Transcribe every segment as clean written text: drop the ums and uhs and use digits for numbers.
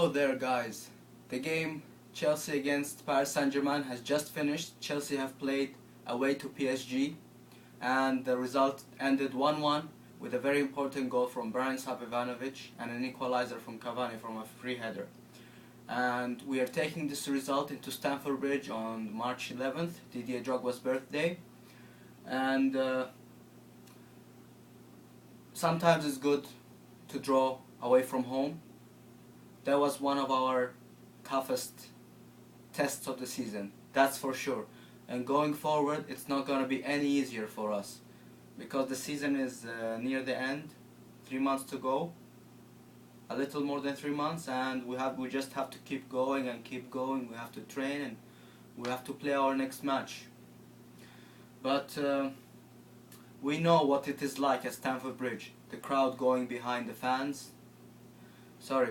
Hello there guys. The game Chelsea against Paris St.Germain has just finished. Chelsea have played away to PSG and the result ended 1-1 with a very important goal from Brian Ivanovic and an equalizer from Cavani from a free header. And we are taking this result into Stamford Bridge on March 11th, Didier Drogba's birthday. And sometimes it's good to draw away from home. That was one of our toughest tests of the season, that's for sure. And going forward, it's not going to be any easier for us because the season is near the end, 3 months to go, a little more than 3 months, and we just have to keep going and keep going. We have to train and we have to play our next match. But we know what it is like at Stamford Bridge, the crowd going behind the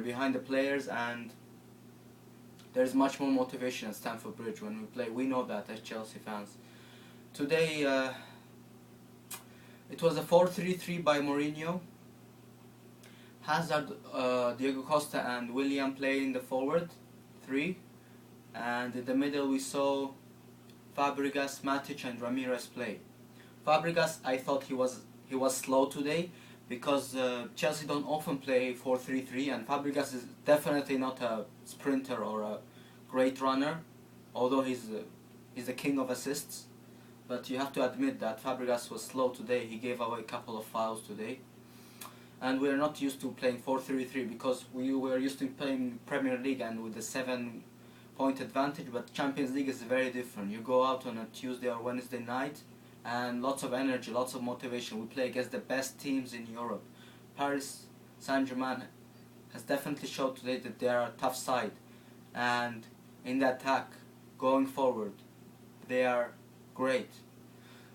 behind the players, and there's much more motivation at Stamford Bridge when we play. We know that as Chelsea fans. Today it was a 4-3-3 by Mourinho. Hazard, Diego Costa and Willian playing the forward 3, and in the middle we saw Fabregas, Matic and Ramirez play. Fabregas, I thought he was slow today because Chelsea don't often play 4-3-3, and Fabregas is definitely not a sprinter or a great runner, although he's the king of assists. But you have to admit that Fabregas was slow today. He gave away a couple of fouls today. And we are not used to playing 4-3-3 because we were used to playing Premier League and with the 7-point advantage, but Champions League is very different. You go out on a Tuesday or Wednesday night and lots of energy, lots of motivation. We play against the best teams in Europe. Paris Saint-Germain has definitely showed today that they are a tough side, and in the attack, going forward, they are great.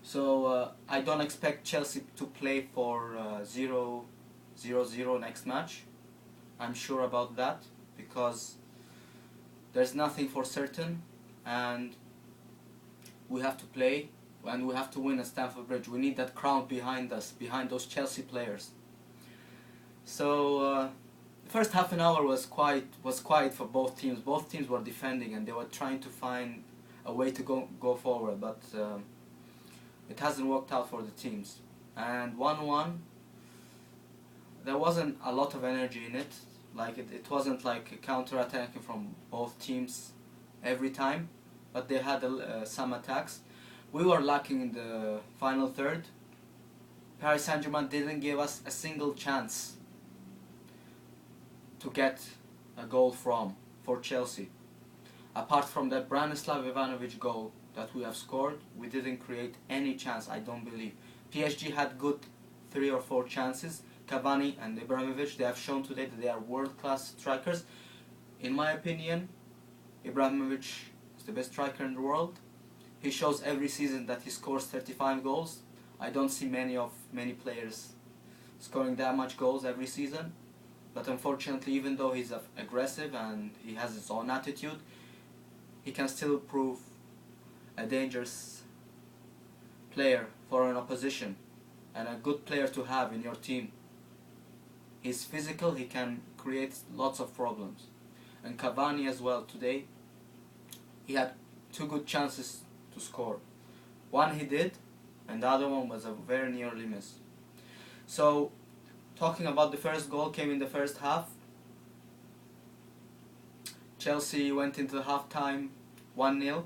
So I don't expect Chelsea to play for 0-0 next match. I'm sure about that because there's nothing for certain, and we have to play and we have to win at Stamford Bridge. We need that crowd behind us, behind those Chelsea players. So the first half an hour was quiet for both teams. Both teams were defending and they were trying to find a way to go forward, but it hasn't worked out for the teams. And 1-1, there wasn't a lot of energy in it. Like it wasn't like counter-attacking from both teams every time, but they had some attacks. We were lacking in the final third. Paris Saint-Germain didn't give us a single chance to get a goal for Chelsea. Apart from that Branislav Ivanovic goal that we have scored, we didn't create any chance, I don't believe. PSG had good 3 or 4 chances. Cavani and Ibrahimovic, they have shown today that they are world-class strikers. In my opinion, Ibrahimovic is the best striker in the world. He shows every season that he scores 35 goals. I don't see many players scoring that much goals every season. But unfortunately, even though he's aggressive and he has his own attitude, he can still prove a dangerous player for an opposition and a good player to have in your team. He's physical, he can create lots of problems. And Cavani as well today, he had 2 good chances to score. One he did, and the other one was a very nearly miss. So, talking about the first goal came in the first half. Chelsea went into the half-time 1-0.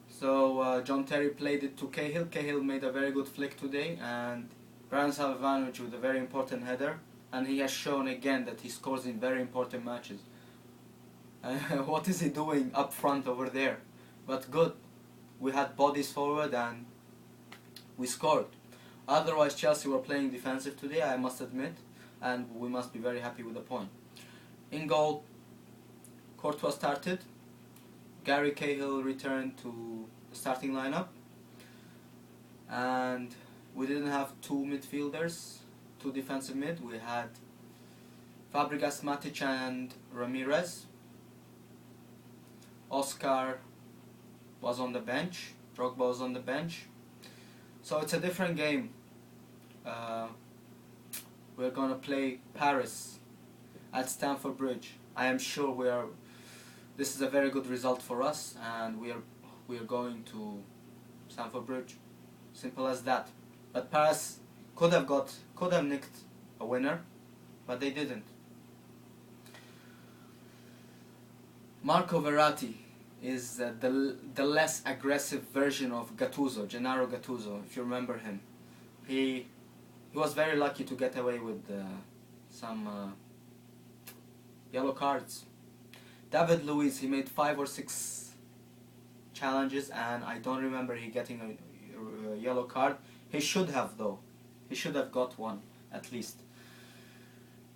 So John Terry played it to Cahill. Cahill made a very good flick today, and Brian Ivanovic with a very important header, and he has shown again that he scores in very important matches. What is he doing up front over there? But good, we had bodies forward and we scored. Otherwise Chelsea were playing defensive today, I must admit, and we must be very happy with the point. In goal, Courtois started. Gary Cahill returned to the starting lineup, and we didn't have 2 midfielders, 2 defensive mid. We had Fabregas, Matic and Ramirez. Oscar was on the bench, Drogba was on the bench. So it's a different game. We're gonna play Paris at Stamford Bridge. I am sure this is a very good result for us, and we are going to Stamford Bridge. Simple as that. But Paris could have nicked a winner, but they didn't. Marco Verratti is the less aggressive version of Gattuso, Gennaro Gattuso, if you remember him. He was very lucky to get away with some yellow cards. David Luiz, he made 5 or 6 challenges, and I don't remember he getting a yellow card. He should have, though. He should have got one, at least.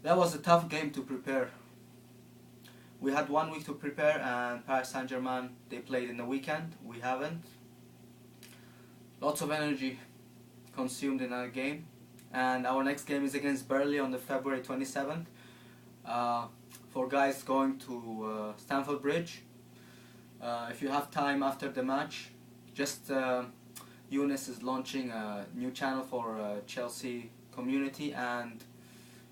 That was a tough game to prepare. We had 1 week to prepare, and Paris St.Germain, they played in the weekend. We haven't. Lots of energy consumed in our game. And our next game is against Burnley on the February 27th. For guys going to Stamford Bridge, if you have time after the match, just Younes is launching a new channel for Chelsea community, and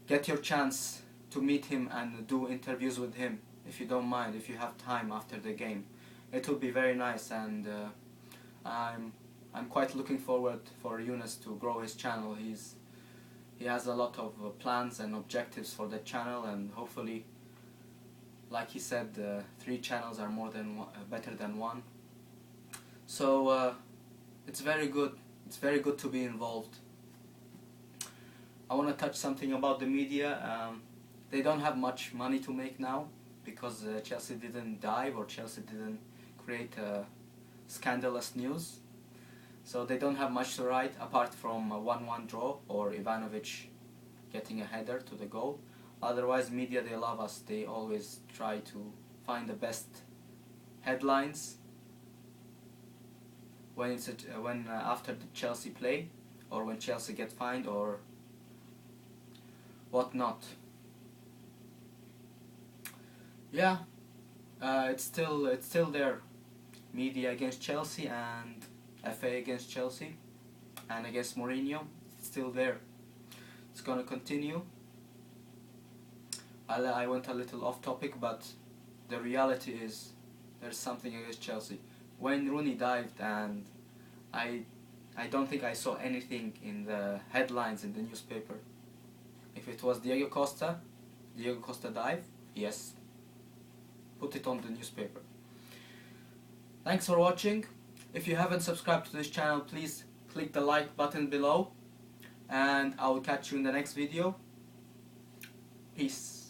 get your chance to meet him and do interviews with him, if you don't mind, if you have time after the game. It would be very nice, and I'm quite looking forward for Younes to grow his channel. He has a lot of plans and objectives for the channel, and hopefully, like he said, 3 channels are better than 1. So it's very good. It's very good to be involved. I want to touch something about the media. They don't have much money to make now because Chelsea didn't dive, or Chelsea didn't create scandalous news. So they don't have much to write apart from a 1-1 draw or Ivanovic getting a header to the goal. Otherwise, media, they love us. They always try to find the best headlines when after the Chelsea play, or when Chelsea get fined or whatnot. Yeah, it's still there. Media against Chelsea and FA against Chelsea and against Mourinho. It's still there. It's gonna continue. I went a little off topic, but the reality is there's something against Chelsea. Wayne Rooney dived, and I don't think I saw anything in the headlines in the newspaper. If it was Diego Costa dive, yes, put it on the newspaper. Thanks for watching. If you haven't subscribed to this channel, please click the like button below, and I will catch you in the next video. Peace.